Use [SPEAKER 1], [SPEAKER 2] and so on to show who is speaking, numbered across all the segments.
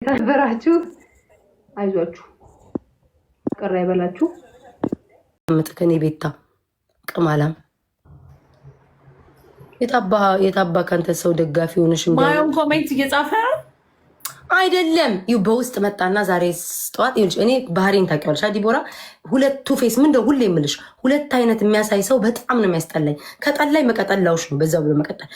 [SPEAKER 1] ተበራችሁ አይዟችሁ ቀራ ይበላችሁ ምጥከኔ ቤታ ቅማላም የታባ ካንተ ሰው ደጋፊ ሆነሽ
[SPEAKER 2] ማየውን ኮሜንት እየጻፈ
[SPEAKER 1] አይደለም ይው በውስጥ መጣና ዛሬ ጠዋት ይልሽ እኔ ባህሪን ታውቂዋለሽ ዲቦራ ሁለቱ ፌስ ምን እንደው ሁሌ የምልሽ ሁለት አይነት የሚያሳይ ሰው በጣም ነው የሚያስጠላኝ ከጠላይ መቀጠላውሽ ነው በዛው ብሎ መቀጠል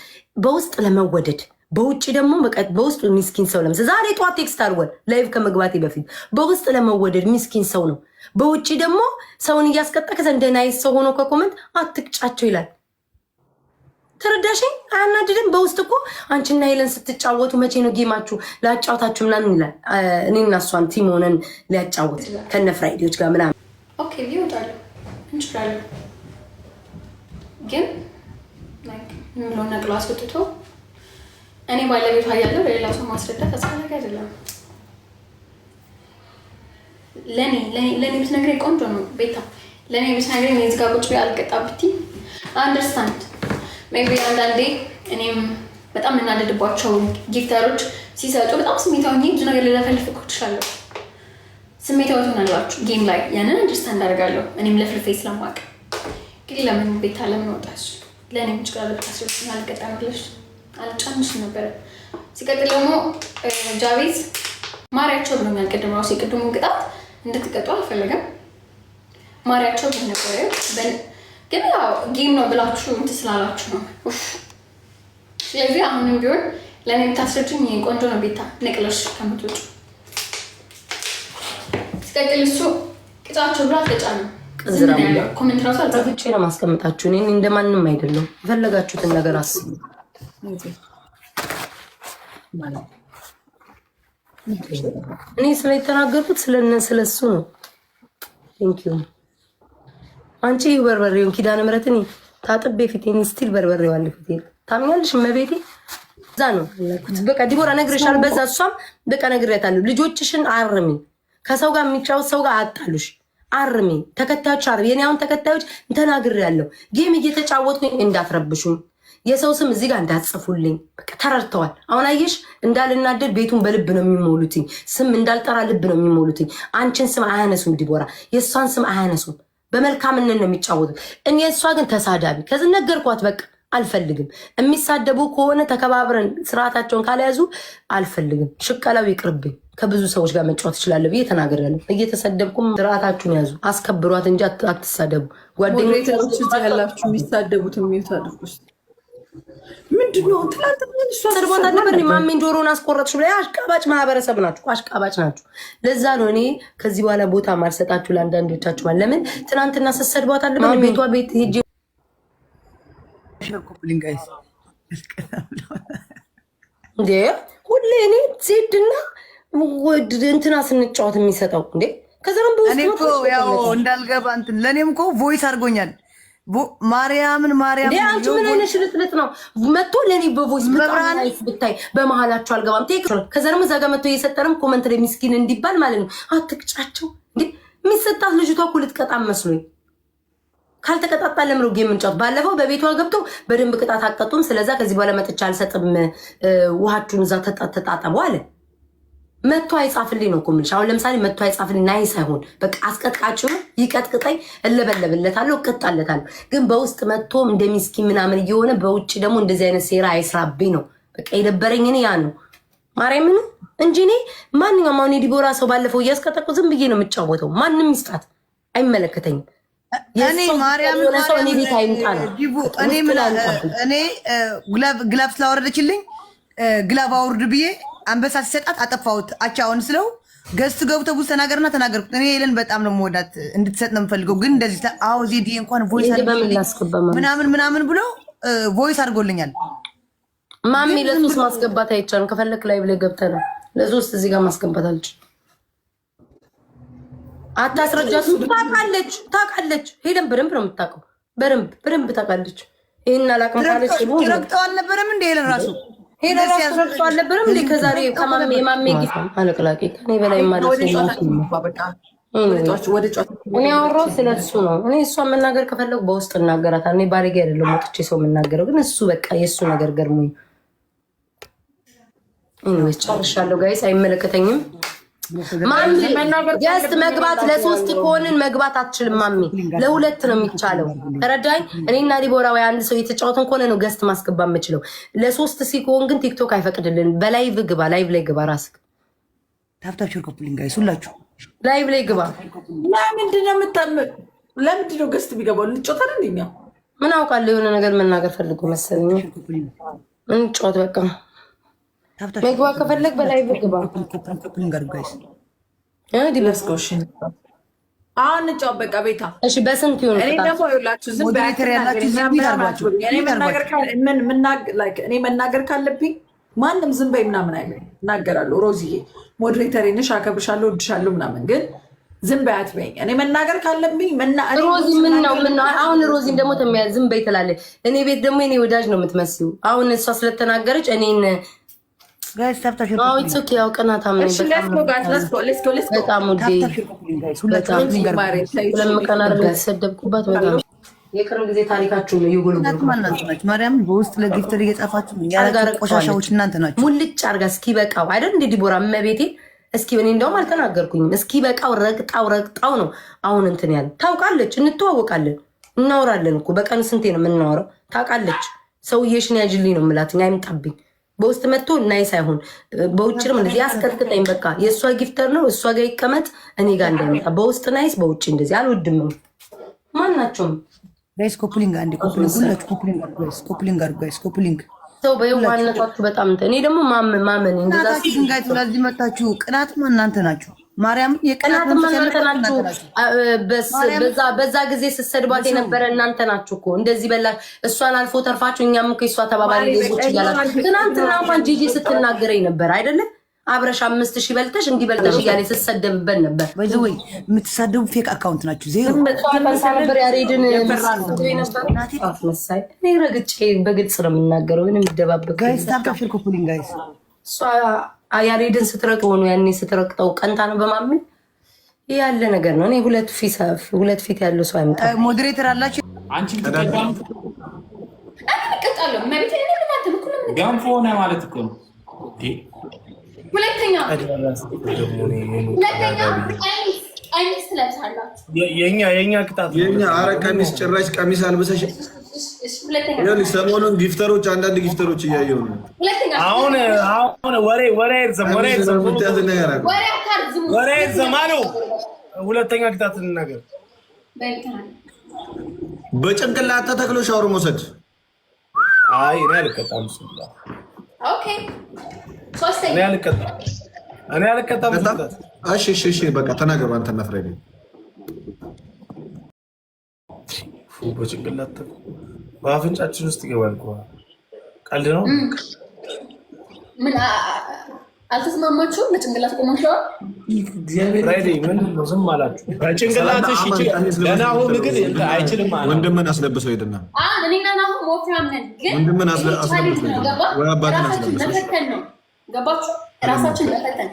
[SPEAKER 1] በውስጥ ለመወደድ በውጭ ደግሞ በውስጥ ሚስኪን ሰው ለምሳሌ ዛሬ ጠዋት ቴክስት አድርጓል ላይቭ ከመግባቴ በፊት በውስጥ ለመወደድ ሚስኪን ሰው ነው በውጭ ደግሞ ሰውን እያስቀጣ ከዘንደ ናይስ ሰው ሆኖ ከኮመንት አትቅጫቸው ይላል ተረዳሽኝ አናድድም በውስጥ እኮ አንቺና ሄለን ስትጫወቱ መቼ ነው ጌማችሁ ላጫውታችሁ ምናምን ይላል እኔና እሷን ቲም ሆነን ሊያጫውት ከነ ፍራይዴዎች ጋር ምናምን
[SPEAKER 2] ኦኬ ሊወጣሉ እንችላለን ግን ላይክ ምሎ ነቅሎ አስወጥቶ እኔ ባለቤቷ ያለው ለሌላ ሰው ማስረዳት አስፈላጊ አይደለም ለኔ ብትነግረኝ ቆንጆ ነው ቤታ ለኔ ብትነግረኝ እዚህ ጋር ቁጭ ብዬ አልቀጣብቲ አንደርስታንድ ሜቢ አንዳንዴ እኔም በጣም እናደድባቸው ጊፍተሮች ሲሰጡ በጣም ስሜታዊ ነኝ ብዙ ነገር ልለፈልፍ እኮ እችላለሁ ስሜታዊ ትሆናላችሁ ጌም ላይ ያንን አንደርስታንድ አደርጋለሁ እኔም ለፍልፌ ስለማውቅ ግን ለምን ቤታ ለምን ወጣሽ ለእኔ ብቻ ለብታስረስ አልቀጣምልሽ አልጫንሽ ነበር ሲቀጥል ደግሞ ጃቪዝ ማሪያቸው ብሎኛል ቅድም ራሱ የቅድሙን ቅጣት እንድትቀጡ አልፈለገም ማሪያቸው ብሎ ነበር ግን ያው ጌም ነው ብላችሁ እንትን ስላላችሁ ነው ስለዚህ አሁንም ቢሆን ለእኔ ብታስረጅኝ ቆንጆ ነው ቤታ ነቅለሽ ከምትወጪ ሲቀጥል እሱ ቅጣቸው ብላ ተጫነ ኮሜንት ራሱ
[SPEAKER 1] አልጻፍቼ ነው ማስቀምጣችሁ እኔ እንደማንም አይደለም የፈለጋችሁትን ነገር አስቡ እኔ ስለተናገርኩት ስለሱ ነው ቴንኪዩ አንቺ በርበሬውን ኪዳነ ምሕረትን ታጥቤ ፊቴን ስቲል በርበሬው አለ ፊቴ ታምኛለሽ መቤቴ እዛ ነው በቃ ዲቦራ ነግሬሻለሁ በዛ እሷም በቃ ነግሬያታለሁ ልጆችሽን አርሚ ከሰው ጋር የሚጫወት ሰው ጋር አጣሉሽ አርሚ ተከታዮች አርሚ የኔ አሁን ተከታዮች ተናግሬያለሁ ጌም እየተጫወትኩኝ እንዳትረብሹኝ የሰው ስም እዚህ ጋር እንዳትጽፉልኝ በቃ ተረድተዋል አሁን አየሽ እንዳልናደድ ቤቱን በልብ ነው የሚሞሉትኝ ስም እንዳልጠራ ልብ ነው የሚሞሉትኝ አንቺን ስም አያነሱም ዲቦራ የእሷን ስም አያነሱም በመልካምነት ነው የሚጫወቱት እኔ እሷ ግን ተሳዳቢ ከዚህ ነገርኳት በቃ አልፈልግም የሚሳደቡ ከሆነ ተከባብረን ስርዓታቸውን ካልያዙ አልፈልግም ሽቀላው ይቅርብኝ ከብዙ ሰዎች ጋር መጫወት እችላለሁ ብዬ ተናግሬያለሁ እየተሰደብኩም ስርዓታችሁን ያዙ አስከብሯት እንጂ አትሳደቡ ጓደኞች
[SPEAKER 3] ያላችሁ የሚሳደቡት የሚዩት አድርጉ ምንድነው
[SPEAKER 1] ተርቦታ ነበር ማሜን ጆሮን አስቆረጥሽ ብላ አሽቃባጭ ማህበረሰብ ናችሁ አሽቃባጭ ናችሁ ለዛ ነው እኔ ከዚህ በኋላ ቦታ ማልሰጣችሁ ለአንዳንዶቻችሁ ማለት ለምን ትናንትና ሰሰድቧት አለ ቤቷ ቤት ሄጄ እንዴ ሁሌ እኔ ዜድና እንትና ስንጫወት የሚሰጠው እንዴ ከዛም በውስጥ
[SPEAKER 3] ያው እንዳልገባ እንትን ለኔም እኮ ቮይስ አድርጎኛል ማርያምን
[SPEAKER 1] አንቺ ምን አይነት ሽልጥልጥ ነው መጥቶ ለኔ በቮይስ ብታይ በመሃላችሁ አልገባም ቴክ ከዛ ደግሞ እዛ ጋር መጥቶ እየሰጠንም ኮመንት ላይ ሚስኪን እንዲባል ማለት ነው አትቅጫቸው እንዴ የሚሰጣት ልጅቷ እኮ ልትቀጣም መስሎኝ ካልተቀጣጣ ለምሮ ጌም እንጫወት ባለፈው በቤቷ ገብተው በደንብ ቅጣት አቀጡም ስለዛ ከዚህ በኋላ መጥቻ አልሰጥም ውሃችሁን እዛ ተጣጣቡ አለ መጥቶ አይጻፍልኝ ነው ኮምልሽ አሁን ለምሳሌ መጥቶ አይጻፍልኝ ናይ ሳይሆን በቃ አስቀጥቃችሁ ይቀጥቅጠኝ እለበለብለታለሁ እቀጣለታለሁ ግን በውስጥ መጥቶ እንደሚስኪን ምናምን እየሆነ በውጭ ደግሞ እንደዚህ አይነት ሴራ አይስራብኝ ነው በቃ የደበረኝ እኔ ያ ነው ማርያምን እንጂ እኔ ማንኛውም አሁን ዲቦራ ሰው ባለፈው እያስቀጠቁ ዝም ብዬ ነው የምጫወተው ማንም ይስጣት አይመለከተኝም
[SPEAKER 3] እኔ ማርያምን
[SPEAKER 1] ሰው እኔ ቤት አይምጣ ነው
[SPEAKER 3] እኔ ግላብ ስላወረደችልኝ ግላብ አውርድ ብዬ አንበሳ ሲሰጣት አጠፋሁት አቻውን ስለው ገስት ገብቶ ብዙ ተናገርና ተናገርኩት እኔ ሄለን በጣም ነው የምወዳት እንድትሰጥ ነው የምፈልገው ግን እንደዚህ አዎ ዜዲ እንኳን ቮይስ ምናምን ብሎ ቮይስ አድርጎልኛል
[SPEAKER 1] ማሚ ለሶስት ማስገባት አይቻልም ከፈለክ ላይ ብለ ገብተህ ነው ለሶስት እዚህ ጋር ማስገባት አልችልም አታስረጃት ታውቃለች ሄለን በደንብ ነው የምታውቀው በደንብ ታውቃለች ይሄን አላውቅም ካለች ነው
[SPEAKER 3] ትረግጠው አልነበረም እንደ ሄለን ራሱ
[SPEAKER 1] ሄሎ ራሱ አልነበረም እንዴ ከዛሬ ከማሜ የማሜ ጊዜ አለቅላቂ ከኔ በላይ ማለት ነው እኔ አወራሁ ስለሱ ነው እኔ እሷ መናገር ከፈለጉ በውስጥ እናገራታለሁ እኔ ባለጌ አይደለም ወጥቼ ሰው የምናገረው ግን እሱ በቃ የእሱ ነገር ገርሞኝ እንዴ ጨርሻለሁ ጋይስ አይመለከተኝም ማሚ ጀስት መግባት ለሶስት ከሆነን መግባት አትችልም ማሚ ለሁለት ነው የሚቻለው ተረዳኝ እኔና ዲቦራ ወይ አንድ ሰው የተጫወተን ከሆነ ነው ገስት ማስገባ የምችለው ለሶስት ሲሆን ግን ቲክቶክ አይፈቅድልን በላይቭ ግባ ላይቭ ላይ ግባ ራስክ
[SPEAKER 3] ታፍታችሁ ኮፕሊንግ ጋይስ ሁላችሁ
[SPEAKER 1] ላይቭ ላይ ግባ
[SPEAKER 4] ለምንድን ነው ገስት ቢገባው እንጫወታለን እንደኛ
[SPEAKER 1] ምን አውቃለሁ የሆነ ነገር መናገር ፈልጎ መሰለኝ እንጫወት በቃ መግባ ከፈለግ በላይቭ ግባ
[SPEAKER 3] ኮፕሊንግ ጋር ጋይስ
[SPEAKER 4] ዲለስኮሽን አሁን እንጫወት በቃ ቤታ
[SPEAKER 1] እሺ በስንት ይሆን
[SPEAKER 4] እኔ ደግሞ ይላችሁ ዝም
[SPEAKER 3] ሞዴሬተር ያላችሁ ዝም ይላርባችሁ
[SPEAKER 4] እኔ መናገር ካለብኝ ማንም ዝም በይ ምናምን አይለኝ እናገራለሁ ሮዚዬ ሞዴሬተር ነሽ አከብርሻለሁ እወድሻለሁ ምናምን ግን ዝም በይ አትበይኝ እኔ መናገር ካለብኝ
[SPEAKER 1] ሮዚ ምን ነው አሁን ሮዚን ደግሞ ተሚያ ዝም በይ ትላለች እኔ ቤት ደግሞ እኔ ወዳጅ ነው የምትመስዩ አሁን እሷ ስለተናገረች እኔን
[SPEAKER 3] ጋይስ ታፍታችሁ
[SPEAKER 1] አዎ ኢትስ ኦኬ ያው ቀናታ ምን በጣም ውዴ ለምቀናር ተሰደብኩባት በጣም የቅርብ ጊዜ ታሪካችሁ ነው ይጎልጉሉ
[SPEAKER 3] ማርያም በውስጥ ለጊፍተር እየጻፋችሁ ያላችሁ ቆሻሻዎች እናንተ ናችሁ
[SPEAKER 1] ሙልጭ አርጋ እስኪ በቃው አይደል እንደ ዲቦራ መቤቴ እስኪ እኔ እንደውም አልተናገርኩኝም እስኪ በቃው ረግጣው ነው አሁን እንትን ያለ ታውቃለች እንተዋወቃለን እናወራለን እኮ በቀን ስንቴ ነው የምናወራው ታውቃለች ሰውዬሽን ያጅልኝ ነው የምላትኝ አይምጣብኝ በውስጥ መጥቶ ናይስ አይሆን በውጭም እንደዚህ ያስከትከኝ በቃ የእሷ ጊፍተር ነው እሷ ጋር ይቀመጥ እኔ ጋር እንዳይመጣ በውስጥ ናይስ በውጭ እንደዚህ አልወድም ማናቸውም
[SPEAKER 3] ጋይስ ኮፕሊንግ አንዴ ኮፕሊንግ ሁላችሁ ኮፕሊንግ ጋይስ ኮፕሊንግ ጋይስ ኮፕሊንግ
[SPEAKER 1] ሰው በየዋነታችሁ በጣም እኔ ደግሞ ማመን እንደዛ
[SPEAKER 3] ሲንጋይት ስለዚህ መጣችሁ ቅናትማ እናንተ ናችሁ ማርያም
[SPEAKER 1] የቅናትማ እናንተ ናችሁ በዛ ጊዜ ስትሰድባት የነበረ እናንተ ናችሁ እኮ እንደዚህ በላ እሷን አልፎ ተርፋችሁ እኛም እኮ እሷ ተባባሪ ሌቦች እያላችሁ ትናንትና እንኳን ጂጂ ስትናገረኝ ነበር አይደለም አብረሽ 5000 በልተሽ እንዲበልተሽ እያለ ስትሰደብበት ነበር
[SPEAKER 3] በዚህ ወይ የምትሳደቡ ፌክ አካውንት ናችሁ ዜሮ
[SPEAKER 1] ነበር ያሬድን መሳይ እኔ ረግጬ በግልጽ ነው የምናገረው ምንም ይደባበቅ
[SPEAKER 3] ጋይስ ታፕታፕ ኮፕሊንግ ጋይስ
[SPEAKER 1] እሷ ያሬድን ስትረቅው ነው ያኔ ስትረቅጠው ቀንታ ነው በማመን ያለ ነገር ነው እኔ ሁለት ፊት ያለው ሰው አይመጣ
[SPEAKER 3] ሞዴሬተር አላችሁ
[SPEAKER 5] አንቺ ተቀጣም
[SPEAKER 2] አቀጣለሁ ማለት እኔ ምናምን ሁሉም
[SPEAKER 5] ጋንፎ ሆነ ማለት እኮ ነው
[SPEAKER 2] ሁለተኛ ቀሚስ ትለብሳላችሁ
[SPEAKER 6] የኛ ቅጣት የኛ አረ ቀሚስ ጭራሽ ቀሚስ አልበሰሽ ሰሞኑን ጊፍተሮች አንዳንድ ጊፍተሮች እያየሁ ነው
[SPEAKER 5] አሁን ወሬ ዘማኑ ሁለተኛ ቅጣት እንናገር
[SPEAKER 6] በጭንቅላት ተተክሎ ሻወር መውሰድ
[SPEAKER 5] አይ እኔ አልቀጣም
[SPEAKER 2] ኦኬ ሶስተኛ
[SPEAKER 5] እኔ አልቀጣም
[SPEAKER 6] እሺ በቃ ተናገሩ አንተና ፍሬድ
[SPEAKER 5] በጭንቅላት በአፍንጫችን ውስጥ ይገባል እኮ ቀልድ ነው
[SPEAKER 2] ምን አልተስማማችሁም በጭንቅላት ቆማችኋል
[SPEAKER 5] ፍሬድ ምንድን ነው ዝም አላችሁ በጭንቅላትሽ ለናሆም ግን አይችልም ማለት
[SPEAKER 6] ወንድምን አስለብሰው ሄድና
[SPEAKER 2] እኔና ናሆም ወፍራም ነን ግን
[SPEAKER 6] ወንድምን አስለብሰው ወይ አባትን አስለብሰው
[SPEAKER 2] ነው ገባችሁ ራሳችን መፈተን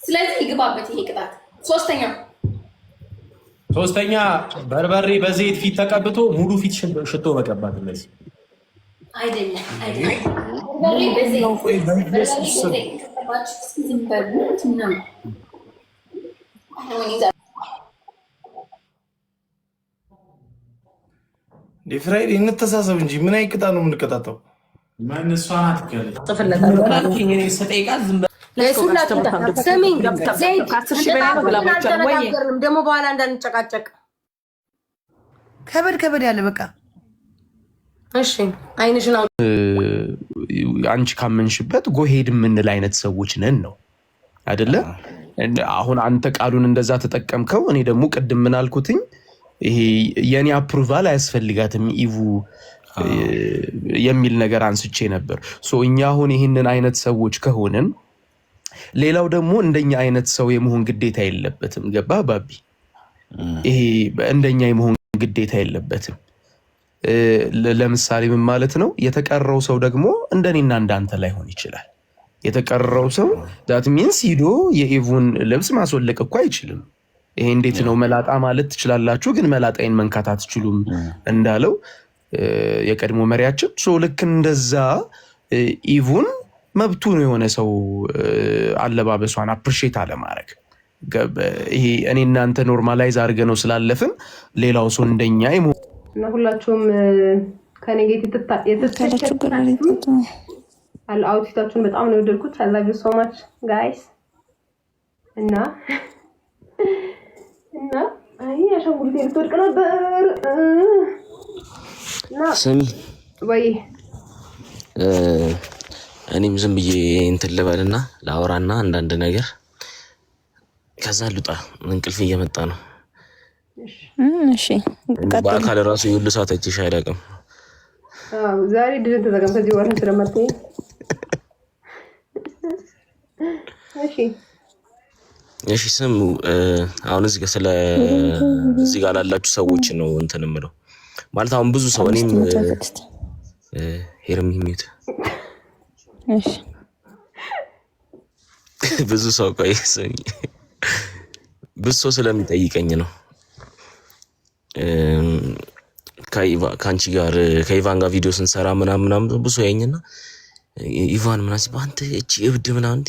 [SPEAKER 2] ስለዚህ ይግባበት ይሄ ቅጣት
[SPEAKER 5] ሶስተኛ በርበሬ በዘይት ፊት ተቀብቶ ሙሉ ፊት ሽቶ መቀባት እንደዚህ
[SPEAKER 2] አይደለም በርበሬ በዘይት
[SPEAKER 5] ፍራይዴ እንተሳሰብ እንጂ ምን አይቅጣ ነው የምንቀጣጠው ማን እሷ ናት
[SPEAKER 1] ደግሞ በኋላ እንዳንጨቃጨቅ
[SPEAKER 3] ከበድ ያለ በቃ
[SPEAKER 1] እሺ አይንሽን
[SPEAKER 7] አንቺ ካመንሽበት ጎሄድ የምንል አይነት ሰዎች ነን ነው አይደለ አሁን አንተ ቃሉን እንደዛ ተጠቀምከው እኔ ደግሞ ቅድም ምን አልኩትኝ ይሄ የኔ አፕሩቫል አያስፈልጋትም ኢቭ የሚል ነገር አንስቼ ነበር እኛ አሁን ይህንን አይነት ሰዎች ከሆንን ሌላው ደግሞ እንደኛ አይነት ሰው የመሆን ግዴታ የለበትም ገባ ባቢ ይሄ እንደኛ የመሆን ግዴታ የለበትም ለምሳሌ ምን ማለት ነው የተቀረው ሰው ደግሞ እንደኔና እንዳንተ ላይሆን ይችላል የተቀረው ሰው that means ሂዶ የኢቭን ልብስ ማስወለቅ እኮ አይችልም ይሄ እንዴት ነው መላጣ ማለት ትችላላችሁ ግን መላጣይን መንካት አትችሉም እንዳለው የቀድሞ መሪያችን ልክ እንደዛ ኢቭን መብቱ ነው የሆነ ሰው አለባበሷን አፕሪሼት አለማድረግ። ይሄ እኔ እናንተ ኖርማላይዝ አድርገ ነው ስላለፍን ሌላው ሰው እንደኛ
[SPEAKER 1] እና ሁላችሁም ከኔ ጋር የተተከታችሁ አውትፊታችሁን በጣም ነው የወደድኩት። I love you so much guys። እና አይ አሻንጉሊቴ ልትወድቅ ነበር።
[SPEAKER 8] ስሚ
[SPEAKER 1] ወይ
[SPEAKER 8] እኔም ዝም ብዬ እንትን ልበልና ላወራና አንዳንድ ነገር ከዛ ልውጣ። እንቅልፍ እየመጣ ነው።
[SPEAKER 9] እሺ
[SPEAKER 8] በአካል ራሱ ይሁሉ ሰዓት እቺ አይደቅም።
[SPEAKER 1] ዛሬ ድል ተዘጋም ከዚህ በኋላ ስለማትይ
[SPEAKER 8] እሺ ስም አሁን እዚህ ጋር ላላችሁ ሰዎች ነው እንትን የምለው ማለት አሁን ብዙ ሰው እኔም ሄርሚ ሚት ብዙ ሰው ቆይሰኝ ብዙ ሰው ስለሚጠይቀኝ ነው ከአንቺ ጋር ከኢቫን ጋር ቪዲዮ ስንሰራ ምናምን ብዙ ያየኝና ኢቫን ምናምን አንተ እቺ እብድ ምናምን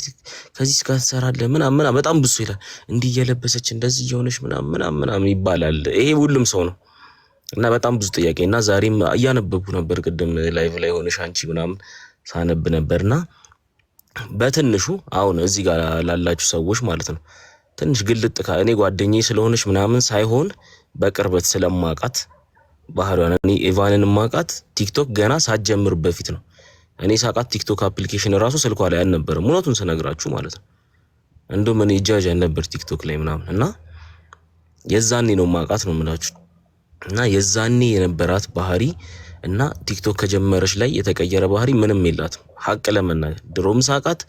[SPEAKER 8] ከዚህ ጋር ትሰራለህ ምናምን በጣም ብዙ ይላል። እንዲህ እየለበሰች እንደዚህ እየሆነች ምናምን ይባላል። ይሄ ሁሉም ሰው ነው እና በጣም ብዙ ጥያቄ እና ዛሬም እያነበብኩ ነበር። ቅድም ላይቭ ላይ ሆነሽ አንቺ ምናምን ሳነብ ነበርና በትንሹ አሁን እዚህ ጋር ላላችሁ ሰዎች ማለት ነው ትንሽ ግልጥ እኔ ጓደኛዬ ስለሆነች ምናምን ሳይሆን በቅርበት ስለማቃት ባህሪዋን እኔ ኢቫንን ማቃት ቲክቶክ ገና ሳትጀምር በፊት ነው። እኔ ሳቃት ቲክቶክ አፕሊኬሽን ራሱ ስልኳ ላይ አልነበረም። እውነቱን ስነግራችሁ ማለት ነው። እንደውም እኔ ጃጅ ነበር ቲክቶክ ላይ ምናምን እና የዛኔ ነው ማቃት ነው የምላችሁ። እና የዛኔ የነበራት ባህሪ እና ቲክቶክ ከጀመረች ላይ የተቀየረ ባህሪ ምንም የላትም። ሐቅ ለመናገር ድሮም ሳቃት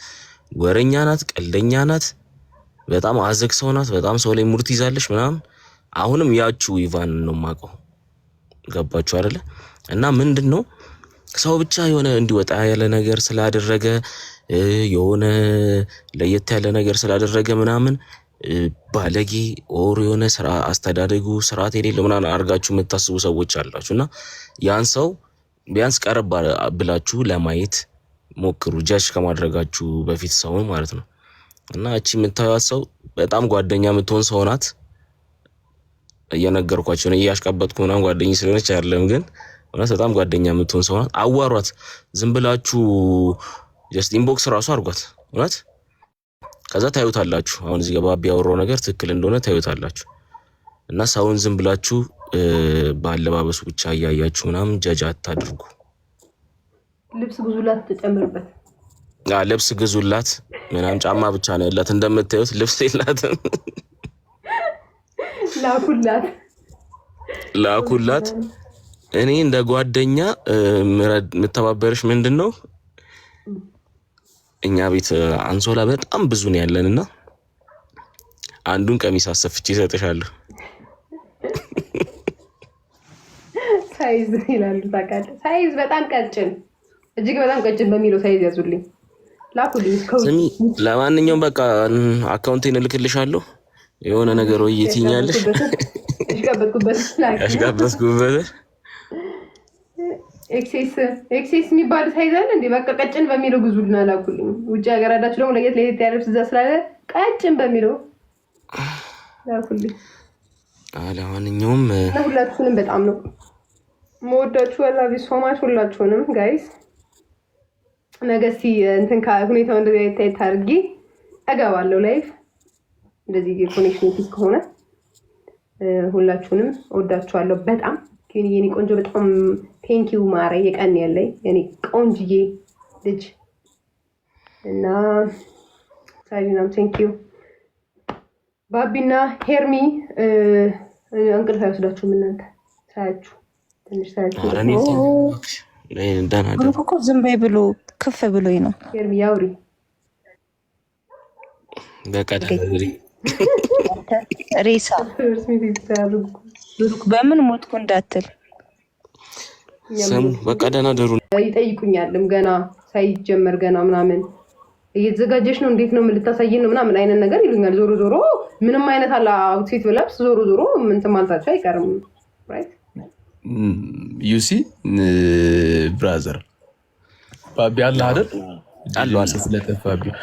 [SPEAKER 8] ወረኛ ናት፣ ቀልደኛ ናት፣ በጣም አዘግ ሰው ናት፣ በጣም ሰው ላይ ሙርት ይዛለች ምናምን። አሁንም ያቺው ኢቫን ነው ማቀው። ገባችሁ አይደለ? እና ምንድነው ሰው ብቻ የሆነ እንዲወጣ ያለ ነገር ስላደረገ የሆነ ለየት ያለ ነገር ስላደረገ ምናምን ባለጌ ኦር የሆነ ስራ አስተዳደጉ ስርዓት የሌለው ምናምን አርጋችሁ የምታስቡ ሰዎች አላችሁና ያን ሰው ቢያንስ ቀረብ ብላችሁ ለማየት ሞክሩ፣ ጃጅ ከማድረጋችሁ በፊት ሰው ማለት ነው። እና እቺ የምታዩት ሰው በጣም ጓደኛ የምትሆን ሰው ናት። እየነገርኳችሁ ነው እያሽቀበጥኩ ምናምን ጓደኛ ስለሆነች አይደለም ግን እና በጣም ጓደኛ የምትሆን ሰው ናት። አዋሯት ዝም ብላችሁ ጀስት ኢንቦክስ ራሱ አርጓት እውነት። ከዛ ታዩታላችሁ። አሁን እዚህ ጋር ባቢ ያወራው ነገር ትክክል እንደሆነ ታዩታላችሁ። እና ሰውን ዝም ብላችሁ ባለባበሱ ብቻ ያያያችሁ ምናምን ጃጅ አታድርጉ።
[SPEAKER 1] ልብስ ግዙላት ተጨምርበት።
[SPEAKER 8] ልብስ ግዙላት ምናምን ጫማ ብቻ ነው ያላት እንደምታዩት ልብስ የላትም። ላኩላት። እኔ እንደ ጓደኛ ምተባበርሽ ምንድነው እኛ ቤት አንሶላ በጣም ብዙ ነው ያለንና አንዱን ቀሚስ አሰፍቼ እሰጥሻለሁ።
[SPEAKER 1] ሳይዝ ይላሉ ታውቃለህ። ሳይዝ በጣም ቀጭን እጅግ በጣም ቀጭን በሚለው ሳይዝ ያዙልኝ ላኩልኝ።
[SPEAKER 8] ስሚ ለማንኛውም በቃ አካውንቴን እልክልሻለሁ። የሆነ ነገር ወይ የትኛለሽ ያሽጋበጥኩበት ኤክሴስ የሚባል ሳይዝ አለ እንዴ? በቃ ቀጭን በሚለው ግዙልና ላኩልኝ። ውጭ ሀገር አዳችሁ ደግሞ ለየት ያለ ልብስ እዛ ስላለ ቀጭን በሚለው ላኩልኝ። ለማንኛውም
[SPEAKER 1] ሁላችሁንም በጣም ነው መወዳችሁ። አላቪ ሶማች ሁላችሁንም ጋይስ። ነገ እስኪ እንትን ሁኔታው እንደዚህ አይታይ ታርጊ እገባለሁ ላይፍ እንደዚህ ኮኔክሽን ፊስ ከሆነ ሁላችሁንም ወዳችኋለሁ በጣም ግን የኔ ቆንጆ በጣም ቴንኪው ማረ የቀን ያለኝ የኔ ቆንጅዬ ልጅ እና ሳይናም ቴንኪው ባቢና ሄርሚ እንቅልፍ አይወስዳችሁም እናንተ ሳያችሁ ትንሽ ሳያችሁ
[SPEAKER 9] እኮ ዝም በይ ብሎ ከፍ ብሎኝ ነው።
[SPEAKER 1] ሄርሚ ያውሪ
[SPEAKER 8] በቀዳ
[SPEAKER 9] ሬሳ ብሩክ በምን ሞትኩ እንዳትል
[SPEAKER 8] ሰም በቀዳና ደሩ
[SPEAKER 1] ይጠይቁኛልም ገና ሳይጀመር ገና ምናምን እየተዘጋጀሽ ነው እንዴት ነው ምን ልታሳይን ነው ምናምን አይነት ነገር ይሉኛል። ዞሮ ዞሮ ምንም አይነት አላ አውትፊት ብለብስ ዞሮ ዞሮ ምን ተማልታችሁ አይቀርም። ራይት
[SPEAKER 7] ዩሲ ብራዘር ባቢ አለ አይደል? ስለጠፋብኝ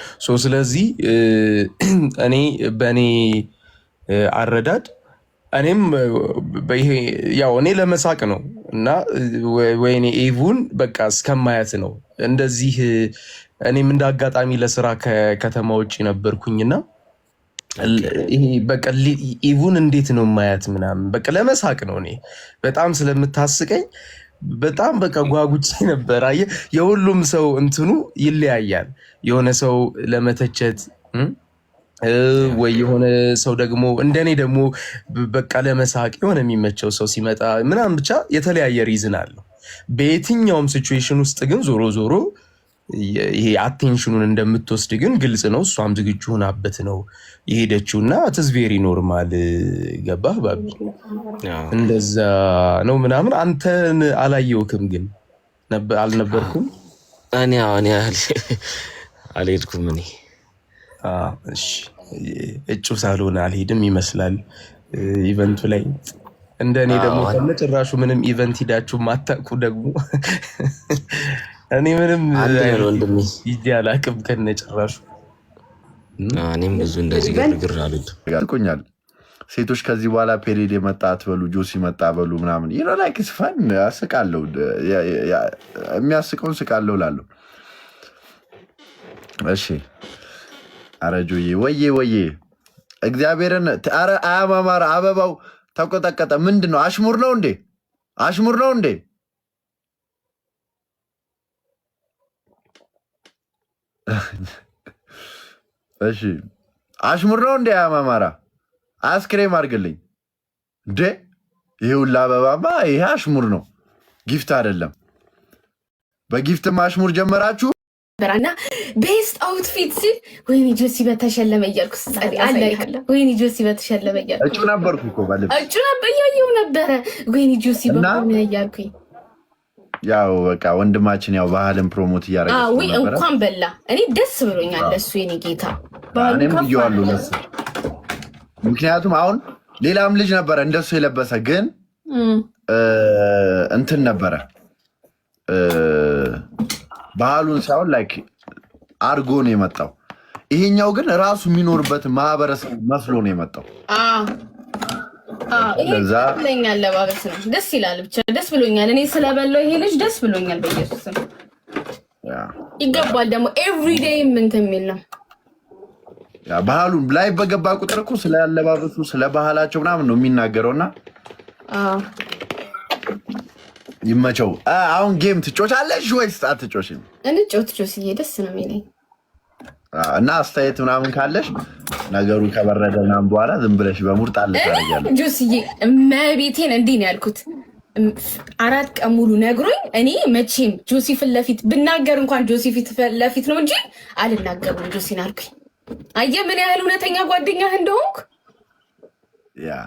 [SPEAKER 7] ስለዚህ እኔ በእኔ አረዳድ እኔም ይሄ ያው እኔ ለመሳቅ ነው እና ወይኔ ኢቭን በቃ እስከማያት ነው እንደዚህ እኔም እንዳጋጣሚ ለስራ ከከተማ ውጪ ነበርኩኝና ይሄ በቃ ኢቭን እንዴት ነው ማያት ምናምን በቃ ለመሳቅ ነው እኔ በጣም ስለምታስቀኝ በጣም በቃ ጓጉቼ ነበር። አየህ የሁሉም ሰው እንትኑ ይለያያል። የሆነ ሰው ለመተቸት ወይ የሆነ ሰው ደግሞ እንደኔ ደግሞ በቃ ለመሳቅ የሆነ የሚመቸው ሰው ሲመጣ ምናምን ብቻ የተለያየ ሪዝን አለው። በየትኛውም ሲቹዌሽን ውስጥ ግን ዞሮ ዞሮ ይሄ አቴንሽኑን እንደምትወስድ ግን ግልጽ ነው። እሷም ዝግጁ ሆናበት ነው የሄደችው እና ኢትስ ቬሪ ኖርማል። ገባህ ባቢ? እንደዛ ነው ምናምን። አንተን አላየውክም ግን አልነበርኩም?
[SPEAKER 8] እኔ አልሄድኩም። እኔ
[SPEAKER 7] እሺ እጩ ሳልሆን አልሄድም ይመስላል ኢቨንቱ ላይ። እንደኔ ደግሞ ከነጭራሹ ምንም ኢቨንት ሂዳችሁ ማታውቁ ደግሞ እኔ ምንም ይዤ አላውቅም ከነጭራሹ።
[SPEAKER 8] እኔም ብዙ እንደዚህ ግርግር አልኩኛል።
[SPEAKER 10] ሴቶች ከዚህ በኋላ ፔሪድ የመጣ አትበሉ፣ ጆሲ መጣ በሉ ምናምን ላይክ ስፈን አስቃለሁ፣ የሚያስቀውን ስቃለሁ ላለሁ። እሺ አረጆዬ ወዬ እግዚአብሔርን ኧረ አያማማር አበባው ተቆጠቀጠ። ምንድን ነው? አሽሙር ነው እንዴ? አሽሙር ነው እንዴ? እሺ አሽሙር ነው እንዴ? አያማማራ አስክሬም አድርግልኝ እንዴ! ይሄ ሁላ አበባማ ይሄ አሽሙር ነው፣ ጊፍት አይደለም። በጊፍትም አሽሙር ጀመራችሁ።
[SPEAKER 11] እና ቤስት አውትፊት ሲል ወይኔ ጆሲ በተሸለመ እያልኩ ወይኔ ጆሲ በተሸለመ እያልኩ
[SPEAKER 10] እጩ ነበርኩ እኮ
[SPEAKER 11] እጩ እያየሁ ነበረ። ወይኔ ጆሲ በሆነ እያልኩኝ
[SPEAKER 10] ያው በቃ ወንድማችን ያው ባህልን ፕሮሞት እያደረገ ነበር።
[SPEAKER 11] እንኳን በላ እኔ ደስ ብሎኛል ለሱ የኔ ጌታ።
[SPEAKER 10] እኔም ብዬዋለሁ ለሱ። ምክንያቱም አሁን ሌላም ልጅ ነበረ እንደሱ የለበሰ ግን እንትን ነበረ ባህሉን ሳይሆን ላይክ አርጎ ነው የመጣው። ይሄኛው ግን ራሱ የሚኖርበት ማህበረሰብ መስሎ ነው የመጣው።
[SPEAKER 11] ለዛ ለኛል ለባበስ ነው ደስ ይላል። ብቻ ደስ ብሎኛል። እኔ ስለበላው ይሄ ልጅ ደስ ብሎኛል። በኢየሱስ ስም ይገባል። ደግሞ ኤቭሪዴይ ምን ተሚል ነው
[SPEAKER 10] ያ ባህሉን ላይ በገባ ቁጥር እኮ ስለ አለባበሱ ስለ ባህላቸው ምናምን ነው የሚናገረውና ይመቸው። አሁን ጌም ትጮቻለሽ ወይስ አትጮሽም?
[SPEAKER 11] እንጮት ጆስዬ ደስ ነው የሚለኝ
[SPEAKER 10] እና አስተያየት ምናምን ካለሽ ነገሩ ከበረደ ምናምን በኋላ ዝም ብለሽ በሙርጥ አለ ታረጋለሽ።
[SPEAKER 11] ጆስዬ መቤቴን እንዲህ ነው ያልኩት። 4 ቀን ሙሉ ነግሮኝ እኔ መቼም ጆሲ ፊት ለፊት ብናገር እንኳን ጆሲ ፊት ለፊት ነው እንጂ አልናገርም ጆሲን አልኩኝ። አየህ ምን ያህል እውነተኛ ጓደኛህ እንደሆንኩ።
[SPEAKER 10] ያ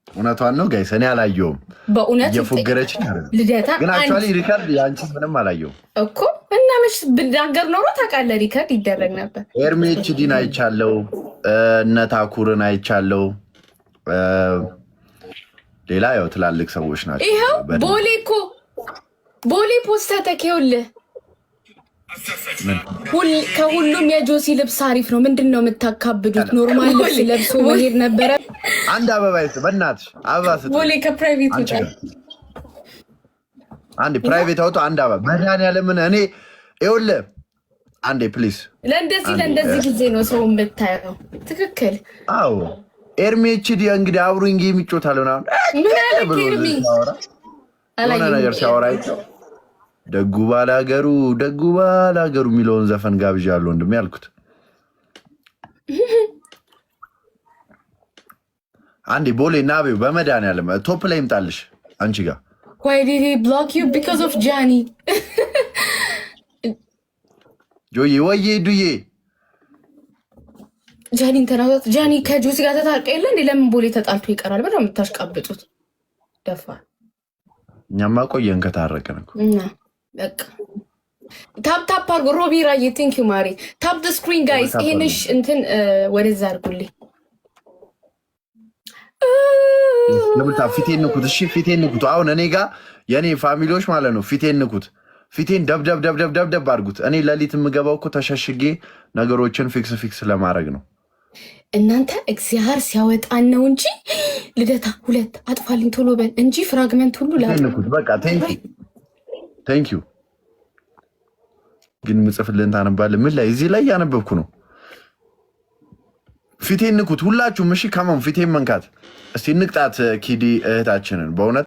[SPEAKER 10] እውነቷን ነው ጋይስ። እኔ አላየሁም
[SPEAKER 11] በእውነት
[SPEAKER 10] የፎገረች
[SPEAKER 11] ልደታ
[SPEAKER 10] ግን አክቹዋሊ ሪከርድ ያንቺ ምንም አላየሁም
[SPEAKER 11] እኮ እና መች ብናገር ኖሮ ታውቃለህ ሪከርድ ይደረግ ነበር።
[SPEAKER 10] ኤርሜችዲን አይቻለው፣ እነታኩርን አይቻለው፣ ሌላ ያው ትላልቅ ሰዎች ናቸው።
[SPEAKER 11] ይኸው ቦሌ እኮ ቦሌ ፖስታ ተከውልህ ከሁሉም የጆሲ ልብስ አሪፍ ነው። ምንድን ነው የምታካብዱት? ኖርማል ልብስ ለብሶ መሄድ ነበረ።
[SPEAKER 10] አንድ አበባ ይስጥ በእናትሽ አበባ ስጥ።
[SPEAKER 11] ቦሌ ከፕራይቬት ውጣ።
[SPEAKER 10] አንዴ ፕራይቬት አውጡ። አንድ አበባ መድኃኒዓለምን እኔ ይኸውልህ አንዴ ፕሊዝ።
[SPEAKER 11] ለእንደዚህ ጊዜ ነው ሰው የምታየው። ትክክል።
[SPEAKER 10] አዎ ኤርሜችዲ እንግዲህ አብሮኝ ጌም ይጮታል ምናምን
[SPEAKER 11] ምን አለ ኤርሚ
[SPEAKER 10] የሆነ ነገር ሲያወራ አይተው ደጉ ባላገሩ የሚለውን ዘፈን ጋብዣለሁ ወንድሜ ያልኩት። አንዴ ቦሌ ናቤው በመድኃኒዓለም ቶፕ ላይ ይምጣልሽ አንቺ ጋር።
[SPEAKER 11] Why did he block you? Because of Johnny.
[SPEAKER 10] ጆዬ ወዬ ዱዬ
[SPEAKER 11] ጃኒን ተናገር። ጃኒ ከጆሲ ጋር ተጣልቀ የለ እንዴ? ለምን ቦሌ ተጣልቶ ይቀራል? በጣም የምታሽቃብጡት ደፋ።
[SPEAKER 10] እኛማ ቆየን ከታረቀን እኮ
[SPEAKER 11] እና በቃ ታፕ አርጎ ሮቢ ራዬ ቴንክ ዩ ማሪ ታፕ ደ ስክሪን ጋይስ። ይሄንሽ እንትን ወደዛ አርጉልኝ።
[SPEAKER 10] ለምን ፊቴን ንኩት? እሺ ፊቴን ንኩት። አሁን እኔ ጋር የኔ ፋሚሊዎች ማለት ነው ፊቴን ንኩት። ፊቴን ደብደብ አድርጉት። እኔ ሌሊት የምገባው እኮ ተሸሽጌ ነገሮችን ፊክስ ለማድረግ ነው።
[SPEAKER 11] እናንተ እግዚአብሔር ሲያወጣን ነው እንጂ ልደታ 2 አጥፋልኝ ቶሎ በል እንጂ ፍራግመንት ሁሉ
[SPEAKER 10] ላልኩት በቃ ቴንክ ዩ ግን ምጽፍልን ታነባለህ። ምን ላይ እዚህ ላይ ያነበብኩ ነው። ፊቴን ንኩት ሁላችሁም። እሺ ከማን ፊቴን መንካት እስቲ ንቅጣት ኪዲ እህታችንን በእውነት